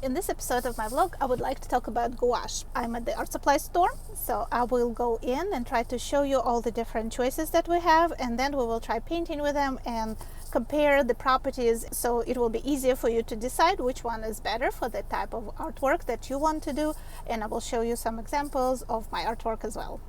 In this episode of my vlog, I would like to talk about gouache. I'm at the art supply store, so I will go in and try to show you all the different choices that we have, and then we will try painting with them and compare the properties, so it will be easier for you to decide which one is better for the type of artwork that you want to do, and I will show you some examples of my artwork as well.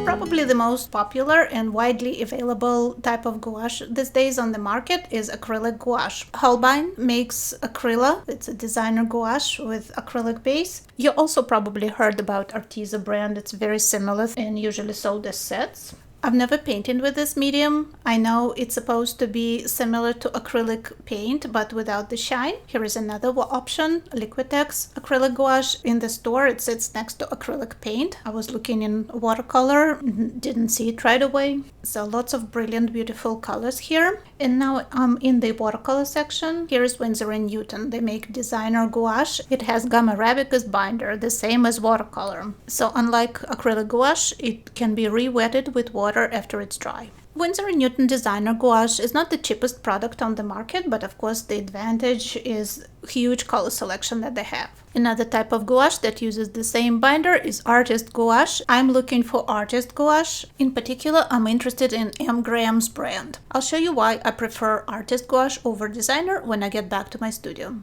Probably the most popular and widely available type of gouache these days on the market is acrylic gouache. Holbein makes Acryla. It's a designer gouache with acrylic base. You also probably heard about Arteza brand. It's very similar and usually sold as sets. I've never painted with this medium. I know it's supposed to be similar to acrylic paint, but without the shine. Here is another option, Liquitex acrylic gouache. In the store, it sits next to acrylic paint. I was looking in watercolor, didn't see it right away. So lots of brilliant, beautiful colors here. And now I'm in the watercolor section. Here is Winsor&Newton. They make designer gouache. It has gum arabicus binder, the same as watercolor. So unlike acrylic gouache, it can be re-wetted with water after it's dry. Winsor&Newton Designer Gouache is not the cheapest product on the market, but of course the advantage is huge color selection that they have. Another type of gouache that uses the same binder is artist gouache. I'm looking for artist gouache. In particular, I'm interested in M.Graham's brand. I'll show you why I prefer artist gouache over designer when I get back to my studio.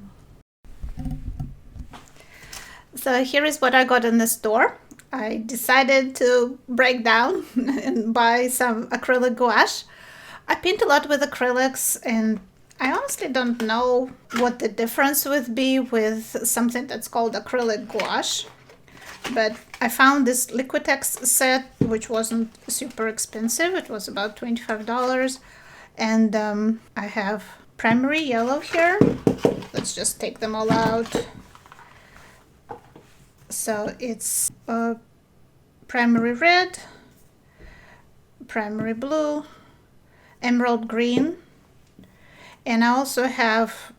So here is what I got in the store. I decided to break down and buy some acrylic gouache. I paint a lot with acrylics, and I honestly don't know what the difference would be with something that's called acrylic gouache. But I found this Liquitex set, which wasn't super expensive. It was about $25. And I have primary yellow here. Let's just take them all out. So it's primary red, primary blue, emerald green, and I also have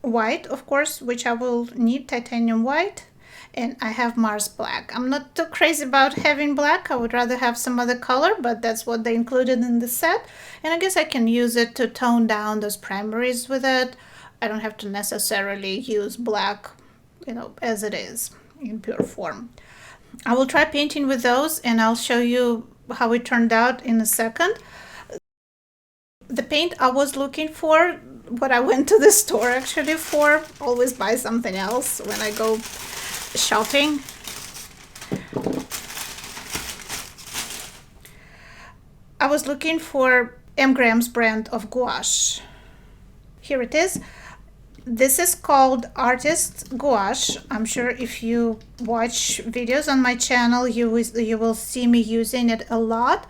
white, of course, which I will need titanium white, and I have Mars black. I'm not too crazy about having black. I would rather have some other color, but that's what they included in the set, and I guess I can use it to tone down those primaries with it. I don't have to necessarily use black, as it is in pure form. I will try painting with those, and I'll show you how it turned out in a second. The paint I was looking for, what I went to the store actually for, always buy something else when I go shopping. I was looking for M.Graham's brand of gouache. Here it is. This is called Artist Gouache. I'm sure if you watch videos on my channel, you will see me using it a lot.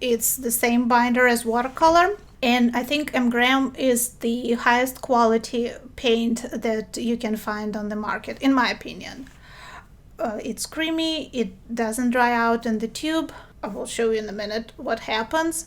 It's the same binder as watercolor, and I think M.Graham is the highest quality paint that you can find on the market, in my opinion. It's creamy, it doesn't dry out in the tube. I will show you in a minute what happens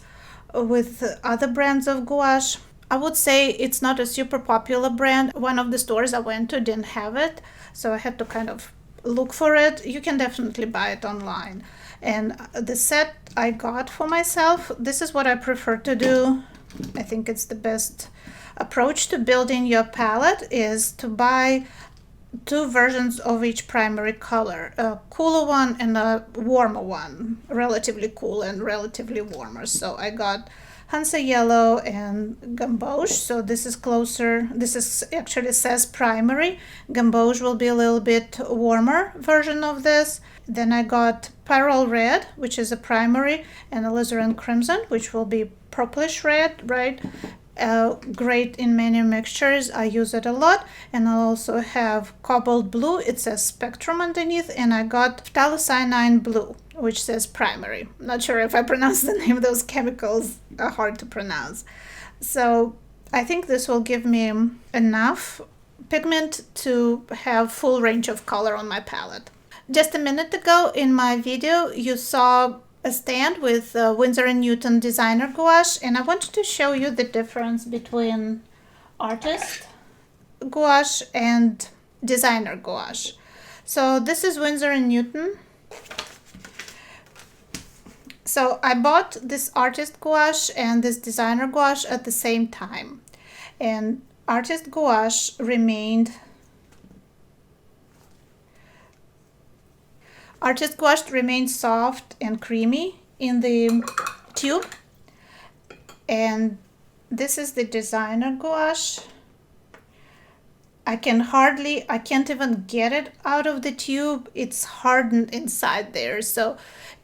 with other brands of gouache. I would say it's not a super popular brand. One of the stores I went to didn't have it, so I had to kind of look for it. You can definitely buy it online. And the set I got for myself, this is what I prefer to do. I think it's the best approach to building your palette is to buy two versions of each primary color, a cooler one and a warmer one, relatively cool and relatively warmer. So I got Hansa Yellow and Gamboge, so this is closer. This is actually says primary. Gamboge will be a little bit warmer version of this. Then I got Pyrrole Red, which is a primary, and Alizarin Crimson, which will be purplish red, right? Great in many mixtures. I use it a lot. And I also have Cobalt Blue. It says Spectrum underneath, and I got Phthalocyanine Blue, which says primary. Not sure if I pronounced the name. Those chemicals are hard to pronounce. So I think this will give me enough pigment to have full range of color on my palette. Just a minute ago in my video, you saw a stand with Winsor&Newton Designer Gouache, and I wanted to show you the difference between artist gouache and designer gouache. So this is Winsor&Newton. So I bought this artist gouache and this designer gouache at the same time. And artist gouache remained soft and creamy in the tube. And this is the designer gouache. I can't even get it out of the tube. It's hardened inside there. So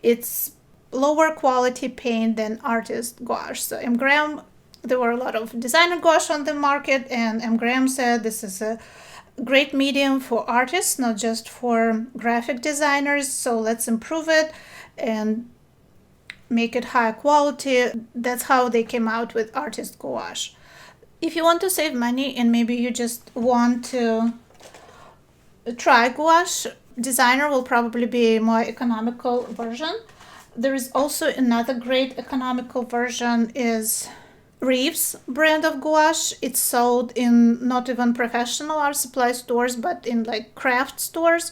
it's lower quality paint than artist gouache. So M.Graham, there were a lot of designer gouache on the market, and M.Graham said this is a great medium for artists, not just for graphic designers. So let's improve it and make it high quality. That's how they came out with artist gouache. If you want to save money and maybe you just want to try gouache, designer will probably be a more economical version. There is also another great economical version is Reeves brand of gouache. It's sold in not even professional art supply stores, but in like craft stores.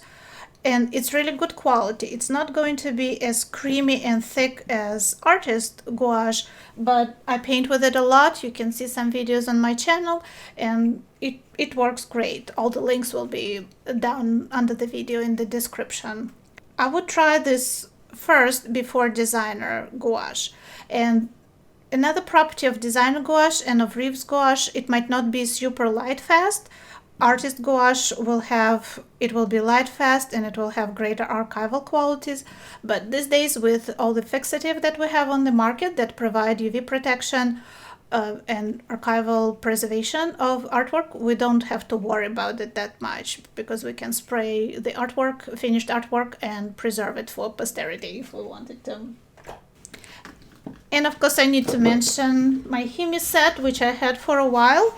And it's really good quality. It's not going to be as creamy and thick as artist gouache, but I paint with it a lot. You can see some videos on my channel, and it works great. All the links will be down under the video in the description. I would try this first before designer gouache. And another property of designer gouache and of Reeves gouache, it might not be super light fast. Artist gouache will be light fast and it will have greater archival qualities, but these days with all the fixative that we have on the market that provide UV protection and archival preservation of artwork, we don't have to worry about it that much because we can spray the artwork, finished artwork, and preserve it for posterity if we wanted to. And of course I need to mention my Himi set, which I had for a while.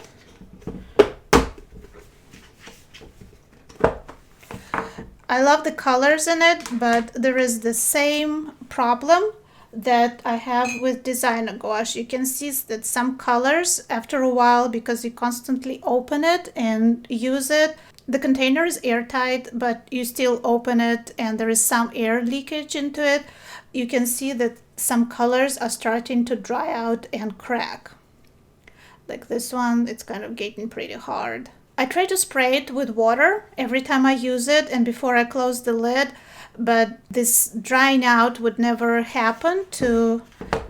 I love the colors in it, but there is the same problem that I have with designer gouache. You can see that some colors, after a while, because you constantly open it and use it, the container is airtight, but you still open it and there is some air leakage into it. You can see that some colors are starting to dry out and crack. Like this one, it's kind of getting pretty hard. I try to spray it with water every time I use it and before I close the lid, but this drying out would never happen to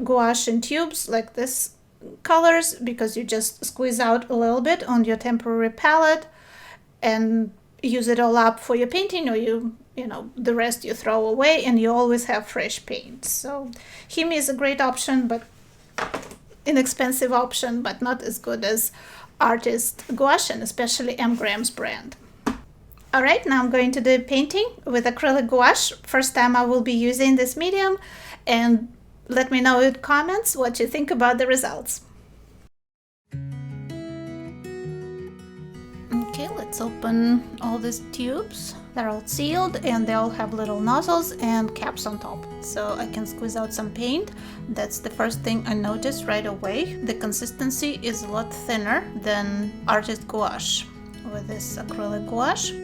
gouache in tubes like this colors, because you just squeeze out a little bit on your temporary palette and use it all up for your painting, or you know, the rest you throw away and you always have fresh paint. So Himi is a great option, but inexpensive option, but not as good as artist gouache, and especially M.Graham's brand. All right, now I'm going to do painting with acrylic gouache. First time I will be using this medium, and let me know in comments what you think about the results. Okay, let's open all these tubes. They're all sealed and they all have little nozzles and caps on top, so I can squeeze out some paint. That's the first thing I noticed right away. The consistency is a lot thinner than artist gouache with this acrylic gouache.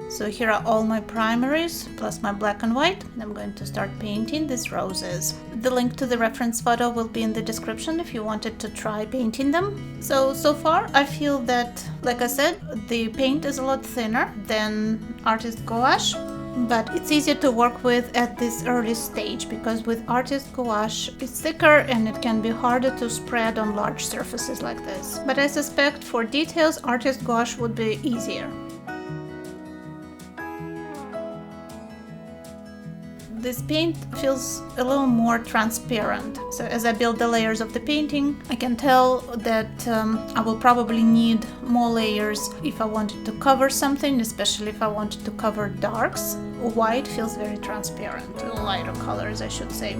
So here are all my primaries plus my black and white, and I'm going to start painting these roses. The link to the reference photo will be in the description if you wanted to try painting them. So far I feel that, like I said, the paint is a lot thinner than artist gouache, but it's easier to work with at this early stage because with artist gouache it's thicker and it can be harder to spread on large surfaces like this. But I suspect for details artist gouache would be easier. This paint feels a little more transparent, so as I build the layers of the painting, I can tell that I will probably need more layers if I wanted to cover something, especially if I wanted to cover darks. White feels very transparent, lighter colors I should say.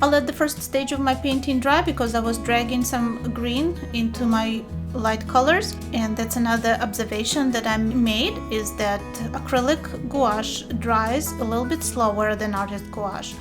I'll let the first stage of my painting dry because I was dragging some green into my light colors, and that's another observation that I made, is that acrylic gouache dries a little bit slower than artist gouache.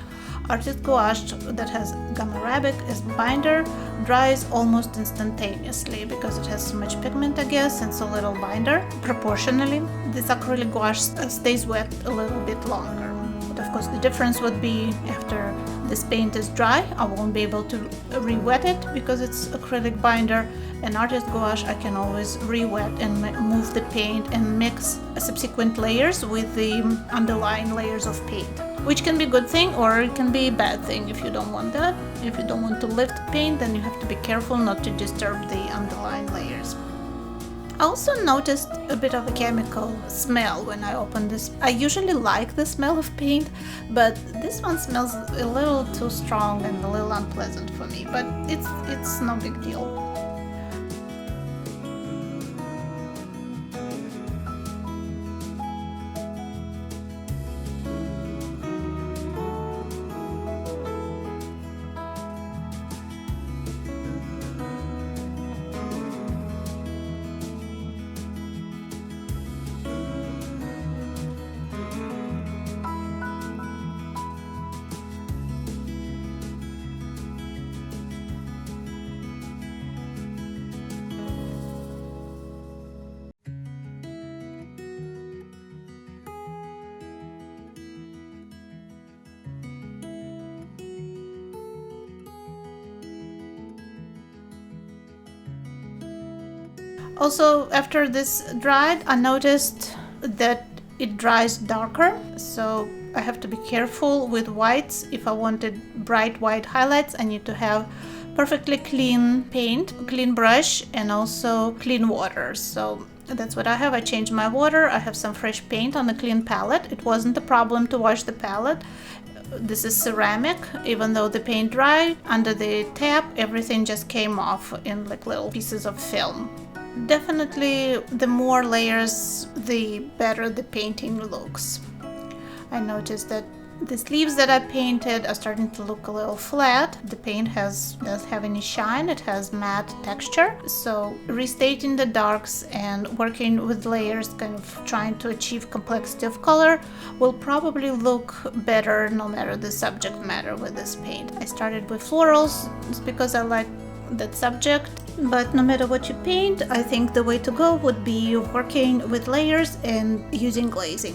Artist gouache that has gum arabic as binder dries almost instantaneously because it has so much pigment, I guess, and so little binder. Proportionally, this acrylic gouache stays wet a little bit longer. But of course the difference would be after this paint is dry, I won't be able to re-wet it because it's acrylic binder, and artist gouache I can always re-wet and move the paint and mix subsequent layers with the underlying layers of paint, which can be a good thing or it can be a bad thing if you don't want that. If you don't want to lift paint, then you have to be careful not to disturb the underlying layers. I also noticed a bit of a chemical smell when I opened this. I usually like the smell of paint, but this one smells a little too strong and a little unpleasant for me, but it's no big deal. Also, after this dried, I noticed that it dries darker, so I have to be careful with whites. If I wanted bright white highlights, I need to have perfectly clean paint, clean brush, and also clean water. So that's what I have. I changed my water. I have some fresh paint on a clean palette. It wasn't a problem to wash the palette. This is ceramic. Even though the paint dried, under the tap everything just came off in like little pieces of film. Definitely the more layers, the better the painting looks. I noticed that the sleeves that I painted are starting to look a little flat. The paint doesn't have any shine, it has matte texture. So restating the darks and working with layers, kind of trying to achieve complexity of color, will probably look better no matter the subject matter with this paint. I started with florals because I like that subject, but no matter what you paint, I think the way to go would be working with layers and using glazing,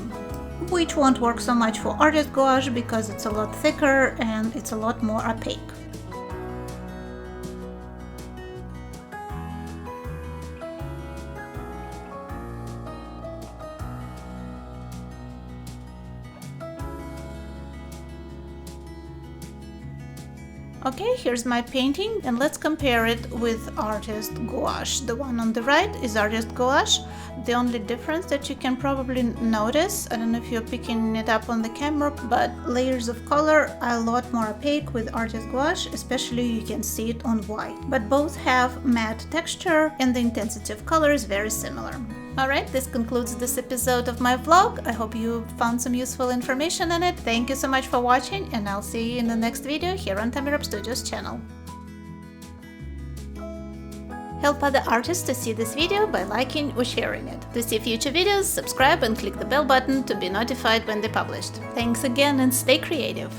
which won't work so much for artist gouache because it's a lot thicker and it's a lot more opaque. Okay, here's my painting, and let's compare it with artist gouache. The one on the right is artist gouache. The only difference that you can probably notice, I don't know if you're picking it up on the camera, but layers of color are a lot more opaque with artist gouache, especially you can see it on white. But both have matte texture and the intensity of color is very similar. Alright, this concludes this episode of my vlog. I hope you found some useful information in it. Thank you so much for watching, and I'll see you in the next video here on Tamirab Studios channel. Help other artists to see this video by liking or sharing it. To see future videos, subscribe and click the bell button to be notified when they're published. Thanks again and stay creative!